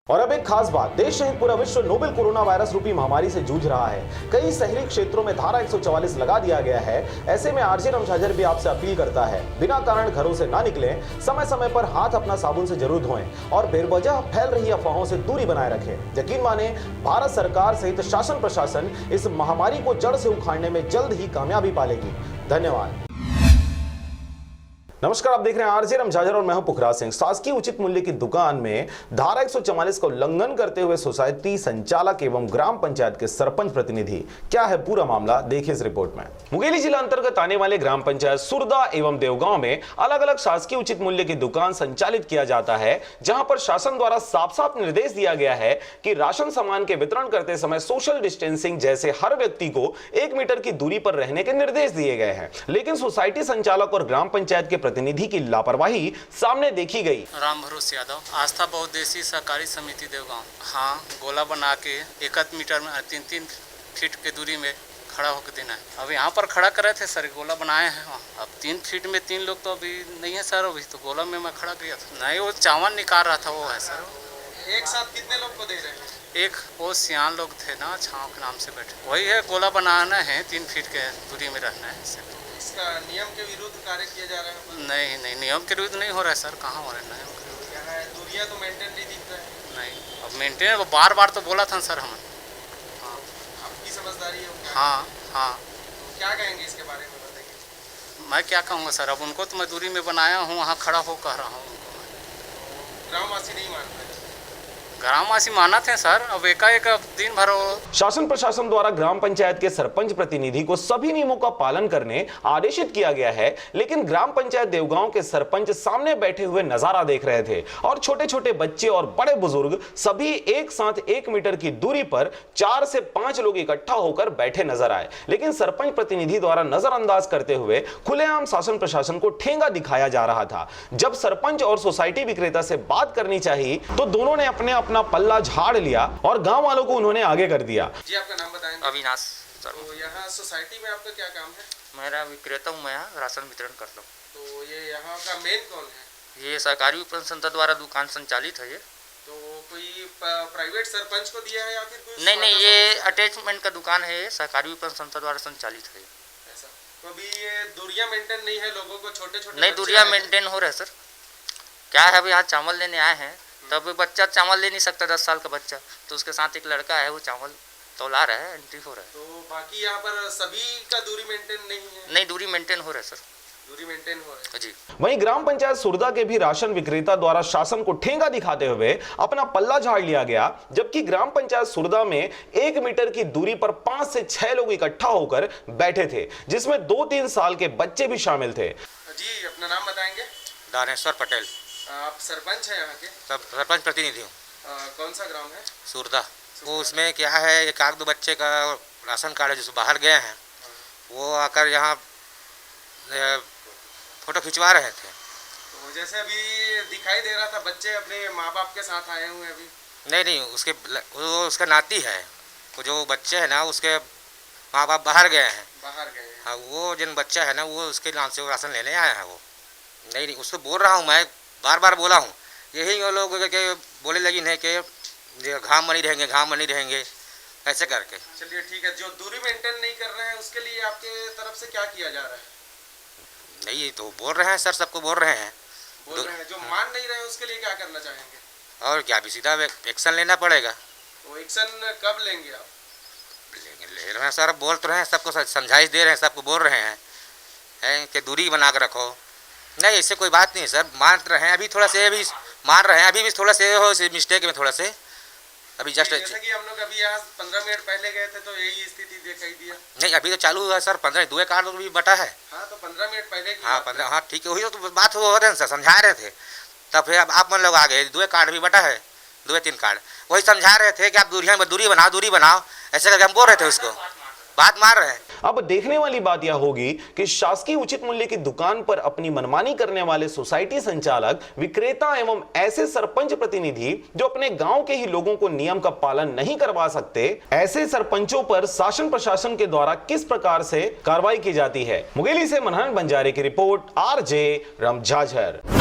और अब एक खास बात, देश सहित पूरा विश्व नोवेल कोरोना वायरस रूपी महामारी से जूझ रहा है। कई शहरी क्षेत्रों में धारा 144 लगा दिया गया है। ऐसे में आरजे रमझाझर भी आपसे अपील करता है, बिना कारण घरों से ना निकलें, समय समय पर हाथ अपना साबुन से जरूर धोएं और बेवजह फैल रही अफवाहों से दूरी बनाए रखें। यकीन माने, भारत सरकार सहित शासन प्रशासन इस महामारी को जड़ से उखाड़ने में जल्द ही कामयाबी पालेगी। धन्यवाद। नमस्कार, आप देख रहे हैं आरजे रमझाझर और मैं हूं पुखराज सिंह। शासकीय उचित मूल्य की दुकान में धारा 144 का उल्लंघन करते हुए सोसाइटी संचालक एवं ग्राम पंचायत के सरपंच प्रतिनिधि, क्या है पूरा मामला, देखिए इस रिपोर्ट में। मुंगेली जिला अंतर्गत आने वाले ग्राम पंचायत सुरदा एवं देवगांव में अलग अलग शासकीय उचित मूल्य की दुकान संचालित किया जाता है, जहां पर शासन द्वारा साफ साफ निर्देश दिया गया है कि राशन सामान के वितरण करते समय सोशल डिस्टेंसिंग जैसे हर व्यक्ति को 1 मीटर की दूरी पर रहने के निर्देश दिए गए हैं। लेकिन सोसाइटी संचालक और ग्राम पंचायत के प्रतिनिधि की लापरवाही सामने देखी गई। राम भरोसे यादव, आस्था बहुउद्देशीय सहकारी समिति देवगांव। हाँ, गोला बना के 1 मीटर में 3-3 फीट के दूरी में खड़ा होकर देना है। अब यहाँ पर खड़ा करे थे सर, गोला बनाए हैं। अब 3 फीट में 3 लोग तो अभी नहीं है सर, अभी तो गोला में मैं खड़ा किया था। नहीं, वो चावल निकाल रहा था, वो है सर। एक साथ कितने लोग को दे रहे हैं? एक वो सियान लोग थे ना, छाँव के नाम से बैठे, वही है। गोला बनाना है, 3 फीट के दूरी में रहना है। इसका नियम के विरुद्ध कार्य किया जा रहा है? नहीं, नियम के विरुद्ध नहीं हो रहा है सर। कहाँ हो रहा है नियम के विरुद्ध? यहाँ दूरियाँ तो मेंटेन नहीं दिख रहा है। नहीं, अब मेंटेन बार बार तो बोला था सर हमें। हाँ, आपकी समझदारी है? हाँ। तो क्या कहेंगे इसके बारे में, बताइए। मैं क्या कहूँगा सर, अब उनको तो मैं दूरी में बनाया हूँ, वहाँ खड़ा हो कह रहा हूँ उनको मैं। ग्रामवासी नहीं मानते? ग्रामवासी माना थे सर, अब एकाएक दिन भर। शासन प्रशासन द्वारा ग्राम पंचायत के सरपंच प्रतिनिधि को सभी नियमों का पालन करने आदेशित किया गया है, लेकिन ग्राम पंचायत देवगांव के सरपंच सामने बैठे हुए नजारा देख रहे थे और छोटे छोटे बच्चे और बड़े बुजुर्ग सभी एक साथ 1 मीटर की दूरी पर 4 से 5 लोग इकट्ठा होकर बैठे नजर आए। लेकिन सरपंच प्रतिनिधि द्वारा नजरअंदाज करते हुए खुलेआम शासन प्रशासन को ठेंगा दिखाया जा रहा था। जब सरपंच और सोसाइटी विक्रेता से बात करनी चाहिए तो दोनों ने अपना पल्ला झाड़ लिया और गांव वालों को उन्होंने आगे कर दिया। जी, आपका नाम बताएंगे? अविनाश सर। तो यहाँ सोसाइटी में आपका क्या काम है? मेरा विक्रेता हूँ, मैं यहाँ राशन वितरण करता हूँ। तो ये यहाँ का मेन कौन है? ये सरकारी विपणन संस्था द्वारा दुकान संचालित है। ये तो कोई प्राइवेट सरपंच को दिया है या फिर कोई? नहीं, ये अटैचमेंट का दुकान है, सरकारी विपणन संस्था द्वारा संचालित है। ऐसा तो अभी ये दूरियां मेंटेन नहीं है, लोगों को छोटे छोटे नहीं, दूरियां मेंटेन हो रहा है सर। क्या है, अभी यहाँ चावल लेने आए हैं, तब बच्चा चावल ले नहीं सकता, 10 साल का बच्चा, तो उसके साथ एक लड़का है, वो चावल तौला रहा है, एंट्री हो रहा है। तो बाकी यहाँ पर सभी का दूरी मेंटेन नहीं है? नहीं, दूरी मेंटेन हो रहा है सर। दूरी मेंटेन हो रहा है जी। वहीं ग्राम पंचायत सुरदा के भी राशन विक्रेता द्वारा शासन को ठेंगा दिखाते हुए अपना पल्ला झाड़ लिया गया, जबकि ग्राम पंचायत सुरदा में 1 मीटर की दूरी पर 5 से 6 लोग इकट्ठा होकर बैठे थे, जिसमें 2-3 साल के बच्चे भी शामिल थे। जी, अपना नाम बताएंगे? दानेश्वर पटेल। आप सरपंच हैं यहाँ के? सरपंच प्रतिनिधि हूँ। कौन सा ग्राम है? सुरदा। वो उसमें क्या है, 1-2 बच्चे का राशन कार्ड है जो बाहर गए हैं, वो आकर यहाँ फोटो खिंचवा रहे थे। तो जैसे अभी दिखाई दे रहा था, बच्चे अपने माँ बाप के साथ आए हुए हैं अभी? नहीं, वो उसका नाती है, वो जो बच्चे हैं ना, उसके माँ बाप बाहर गए हैं। हाँ, वो जिन बच्चा है ना, वो उसके नाम से वो राशन लेने आया है। वो नहीं, उसको बोल रहा हूँ, मैं बार बोला हूँ, यही वो लोग के बोले लगी है कि घाम बनी रहेंगे ऐसे करके। चलिए ठीक है, जो दूरी मेंटेन नहीं कर रहे हैं उसके लिए आपके तरफ से क्या किया जा रहा है? नहीं, तो बोल रहे हैं सर, सबको बोल रहे हैं। जो मान नहीं रहे हैं उसके लिए क्या करना चाहेंगे? और क्या, भी सीधा एक्शन लेना पड़ेगा। तो एक्शन कब लेंगे आप? ले रहे हैं सर, बोल तो रहे हैं, सबको समझाइश दे रहे हैं, सबको बोल रहे हैं कि दूरी बना कर रखो। नहीं, ऐसे कोई बात नहीं सर, मान रहे हैं, अभी थोड़ा से भी मान रहे हैं, अभी भी थोड़ा से हो मिस्टेक में, थोड़ा से अभी जस्ट। जैसे कि हम लोग अभी यहाँ 15 मिनट पहले गए थे तो यही स्थिति दिखाई दिया। नहीं, अभी तो चालू हुआ सर, 15 2 कार्ड भी बटा है। हाँ, तो 15 मिनट पहले की। हाँ, 15, हाँ ठीक है, वही तो बात हो रहे हैं सर, समझा रहे थे। तब फिर अब आप मन लोग आ गए, 2 कार्ड भी बटा है, 2-3 कार्ड, वही समझा रहे थे कि आप दूरी बनाओ ऐसे करके हम बोल रहे थे, उसको बात मार रहे हैं। अब देखने वाली बात यह होगी कि शासकीय उचित मूल्य की दुकान पर अपनी मनमानी करने वाले सोसाइटी संचालक, विक्रेता एवं ऐसे सरपंच प्रतिनिधि जो अपने गांव के ही लोगों को नियम का पालन नहीं करवा सकते, ऐसे सरपंचों पर शासन प्रशासन के द्वारा किस प्रकार से कार्रवाई की जाती है। मुंगेली से मनहन बंजारे की रिपोर्ट, आरजे रमझाझर।